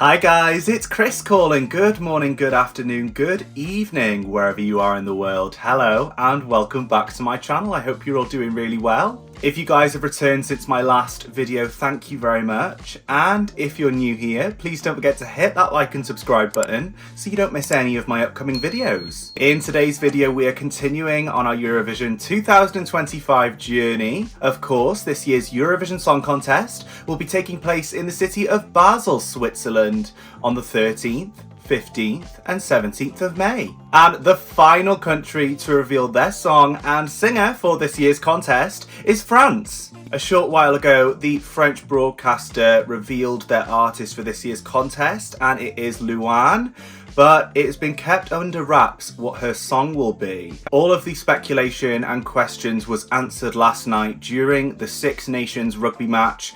Hi guys, it's Chris calling. Good morning, good afternoon, good evening, wherever you are in the world. Hello and welcome back to my channel. I hope you're all doing really well. If you guys have returned since my last video, thank you very much. And if you're new here, please don't forget to hit that like and subscribe button so you don't miss any of my upcoming videos. In today's video, we are continuing on our Eurovision 2025 journey. Of course, this year's Eurovision Song Contest will be taking place in the city of Basel, Switzerland on the 13th, 15th and 17th of May. And the final country to reveal their song and singer for this year's contest is France. A short while ago, the French broadcaster revealed their artist for this year's contest, and it is Louane. But it has been kept under wraps what her song will be. All of the speculation and questions was answered last night during the Six Nations rugby match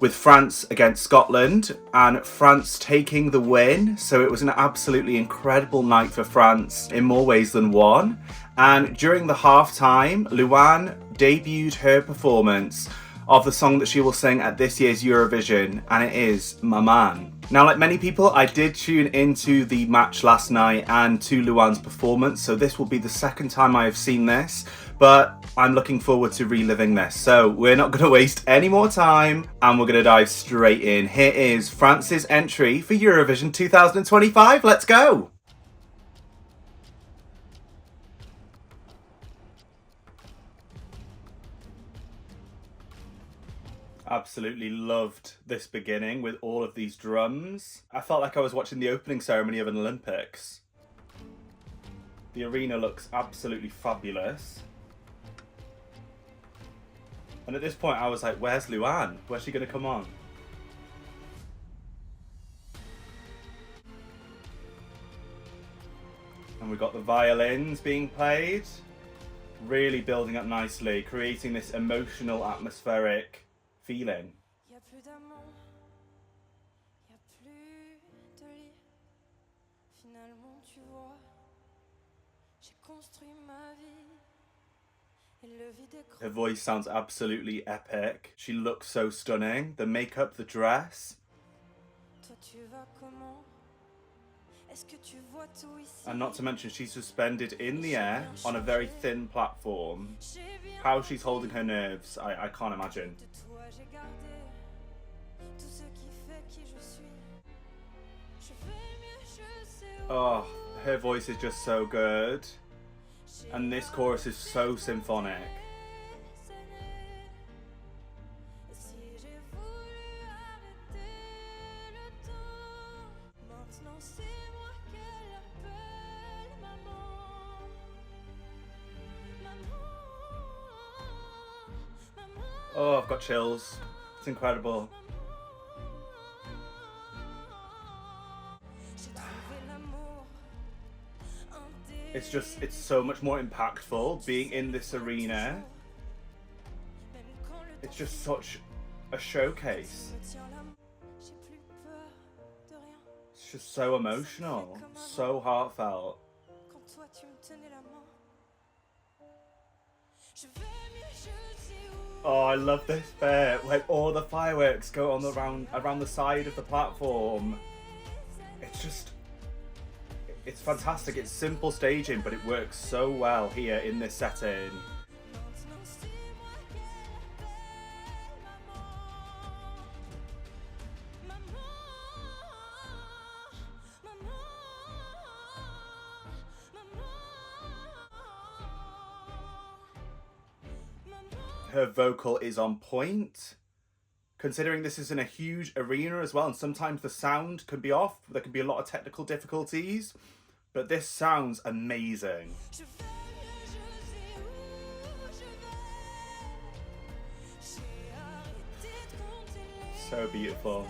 with France against Scotland, and France taking the win. So it was an absolutely incredible night for France in more ways than one. And during the halftime, Luan debuted her performance of the song that she will sing at this year's Eurovision, and it is Maman. Now, like many people, I did tune into the match last night and to Luan's performance, so this will be the second time I have seen this, but I'm looking forward to reliving this. So we're not going to waste any more time and we're going to dive straight in. Here is France's entry for Eurovision 2025. Let's go! Absolutely loved this beginning with all of these drums. I felt like I was watching the opening ceremony of an Olympics. The arena looks absolutely fabulous. And at this point I was like, where's Luan? Where's she going to come on? And we've got the violins being played. Really building up nicely, creating this emotional, atmospheric feeling. Her voice sounds absolutely epic. She looks so stunning. The makeup, the dress. And not to mention, she's suspended in the air on a very thin platform. How she's holding her nerves, I can't imagine. Oh, her voice is just so good. And this chorus is so symphonic. Oh, I've got chills. It's incredible. It's so much more impactful being in this arena. It's just such a showcase. It's just so emotional, so heartfelt. Oh, I love this bit when all the fireworks go on around the side of the platform. It's fantastic. It's simple staging, but it works so well here in this setting. Her vocal is on point. Considering this is in a huge arena as well, and sometimes the sound can be off, there can be a lot of technical difficulties, but this sounds amazing. So beautiful.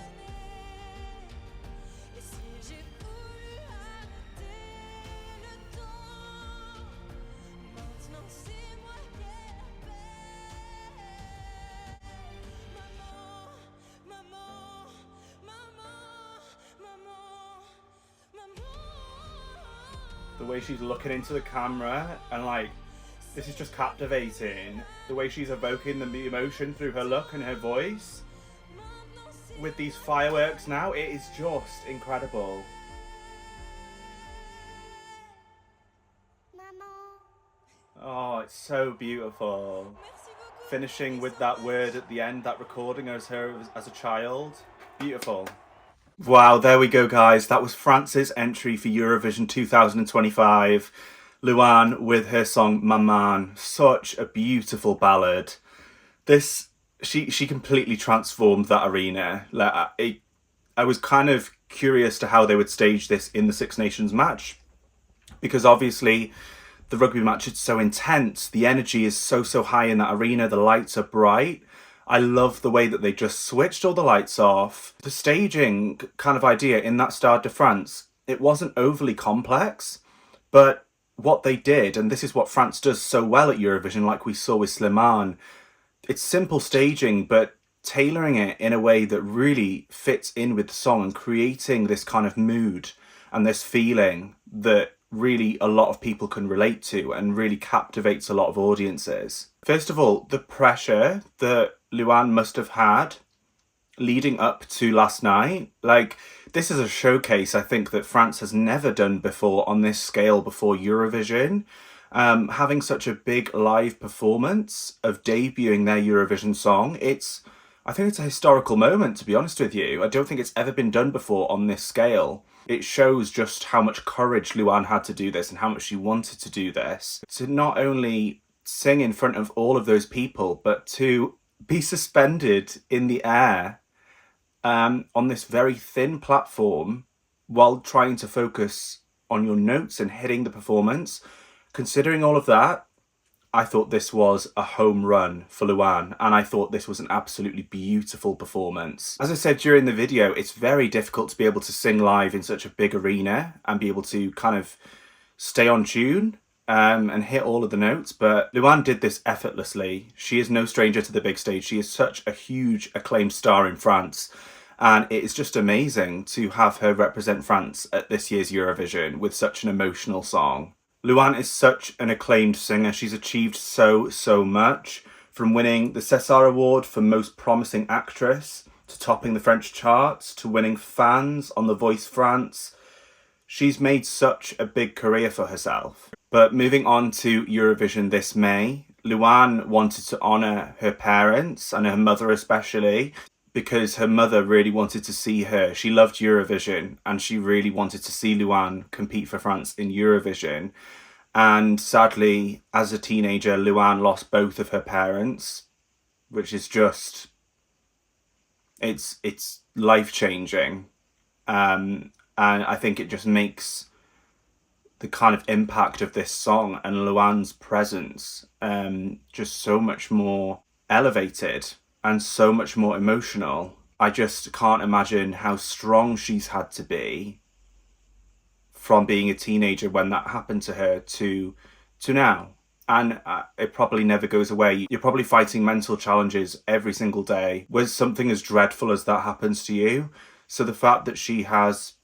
The way she's looking into the camera and like, this is just captivating. The way she's evoking the emotion through her look and her voice. with these fireworks now. It is just incredible. Oh, it's so beautiful. Finishing with that word at the end, that recording as her as a child. Beautiful. Wow, there we go, guys. That was France's entry for Eurovision 2025. Luan with her song Maman. Such a beautiful ballad. She completely transformed that arena. I was kind of curious to how they would stage this in the Six Nations match, because obviously the rugby match is so intense. The energy is so high in that arena. The lights are bright. I love the way that they just switched all the lights off. The staging kind of idea in that Stade de France, it wasn't overly complex, but what they did, and this is what France does so well at Eurovision, like we saw with Slimane, it's simple staging, but tailoring it in a way that really fits in with the song and creating this kind of mood and this feeling that really a lot of people can relate to and really captivates a lot of audiences. First of all, the pressure that Luan must have had leading up to last night. Like, this is a showcase I think that France has never done before on this scale before Eurovision. Having such a big live performance of debuting their Eurovision song, I think it's a historical moment, to be honest with you. I don't think it's ever been done before on this scale. It shows just how much courage Luan had to do this and how much she wanted to do this. To not only sing in front of all of those people, but to be suspended in the air on this very thin platform while trying to focus on your notes and hitting the performance. Considering all of that, I thought this was a home run for Luan, and I thought this was an absolutely beautiful performance. As I said during the video, it's very difficult to be able to sing live in such a big arena and be able to kind of stay on tune and hit all of the notes, but Luan did this effortlessly. She is no stranger to the big stage. She is such a huge acclaimed star in France, and it is just amazing to have her represent France at this year's Eurovision with such an emotional song. Luan is such an acclaimed singer. She's achieved so much, from winning the César Award for Most Promising Actress, to topping the French charts, to winning fans on The Voice France. She's made such a big career for herself. But moving on to Eurovision this May, Luan wanted to honour her parents, and her mother especially, because her mother really wanted to see her. She loved Eurovision and she really wanted to see Luan compete for France in Eurovision. And sadly, as a teenager, Luan lost both of her parents, which is just, it's life-changing. And I think it just makes the kind of impact of this song and Luan's presence just so much more elevated and so much more emotional. I just can't imagine how strong she's had to be from being a teenager when that happened to her to now. And it probably never goes away. You're probably fighting mental challenges every single day when something as dreadful as that happens to you. So the fact that she has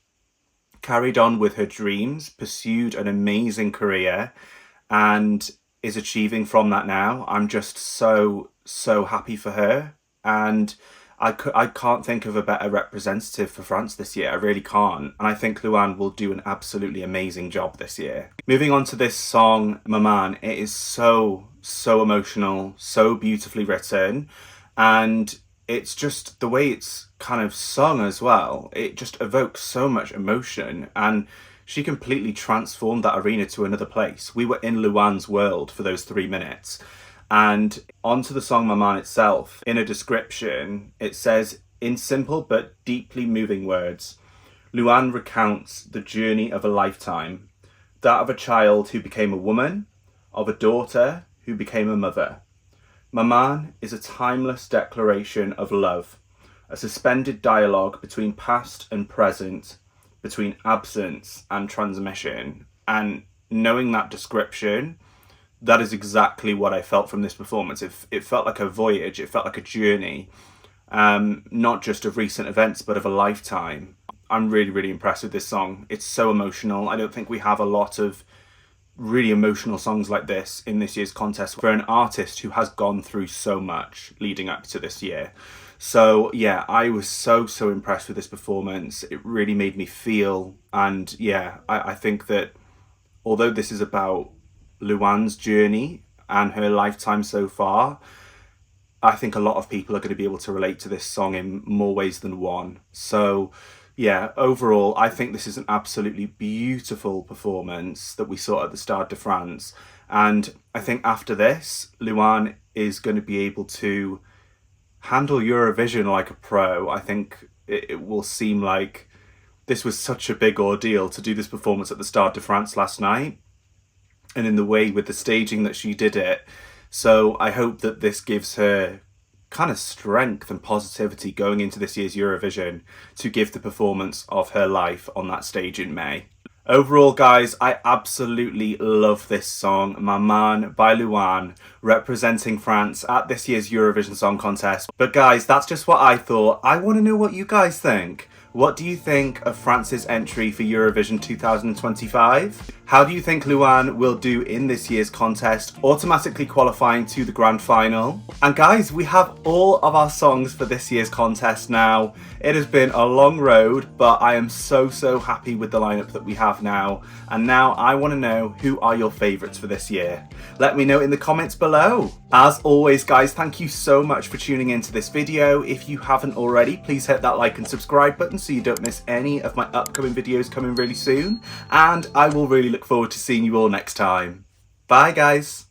carried on with her dreams, pursued an amazing career, and is achieving from that now, I'm just so happy for her. And I can't think of a better representative for France this year. I really can't. And I think Luan will do an absolutely amazing job this year. Moving on to this song, Maman, it is so emotional, so beautifully written. And it's just the way it's kind of sung as well. It just evokes so much emotion. And she completely transformed that arena to another place. We were in Luan's world for those 3 minutes. And onto the song Maman itself, in a description, it says, in simple but deeply moving words, Luan recounts the journey of a lifetime, that of a child who became a woman, of a daughter who became a mother. Maman is a timeless declaration of love, a suspended dialogue between past and present, between absence and transmission. And knowing that description, that is exactly what I felt from this performance. It felt like a voyage, it felt like a journey, not just of recent events, but of a lifetime. I'm really impressed with this song. It's so emotional. I don't think we have a lot of really emotional songs like this in this year's contest for an artist who has gone through so much leading up to this year. So yeah, I was so impressed with this performance. It really made me feel, and yeah, I think that although this is about Luan's journey and her lifetime so far, I think a lot of people are going to be able to relate to this song in more ways than one. So yeah, overall, I think this is an absolutely beautiful performance that we saw at the Stade de France. And I think after this, Luan is going to be able to handle Eurovision like a pro. I think it will seem like this was such a big ordeal to do this performance at the Stade de France last night, and in the way with the staging that she did it. So I hope that this gives her kind of strength and positivity going into this year's Eurovision to give the performance of her life on that stage in May. Overall, guys, I absolutely love this song, Maman by Luan, representing France at this year's Eurovision Song Contest. But guys, that's just what I thought. I want to know what you guys think. What do you think of France's entry for Eurovision 2025? How do you think Luan will do in this year's contest, automatically qualifying to the grand final? And guys, we have all of our songs for this year's contest now. It has been a long road, but I am so happy with the lineup that we have now. And now I want to know, who are your favourites for this year? Let me know in the comments below. As always, guys, thank you so much for tuning into this video. If you haven't already, please hit that like and subscribe button so you don't miss any of my upcoming videos coming really soon. And I will really look forward to seeing you all next time. Bye, guys.